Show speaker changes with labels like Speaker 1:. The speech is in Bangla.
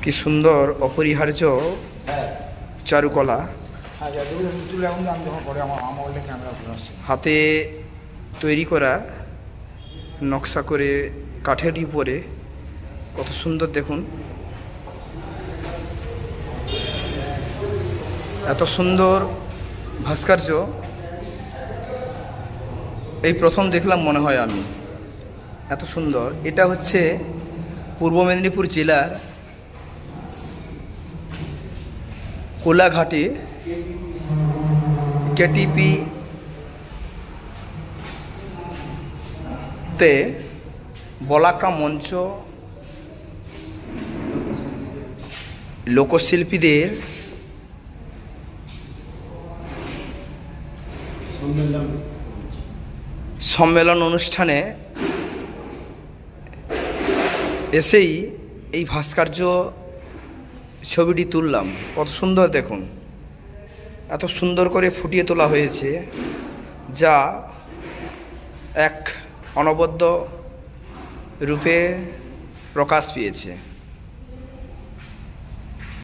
Speaker 1: কি সুন্দর অপরিহার্য চারুকলা, হাতে তৈরি করা নকশা করে কাঠের উপরে, কত সুন্দর দেখুন। এত সুন্দর ভাস্কর্য এই প্রথম দেখলাম মনে হয় আমি, এত সুন্দর। এটা হচ্ছে পূর্ব মেদিনীপুর জেলার কোলাঘাটে কেটিপি তে বলাকা মঞ্চ লোকশিল্পীদের সম্মেলন অনুষ্ঠানে এসেই এই ভাস্কর্য ছবিটি তুললাম। কত সুন্দর দেখুন, এত সুন্দর করে ফুটিয়ে তোলা হয়েছে, যা এক অনবদ্য রূপে প্রকাশ পেয়েছে।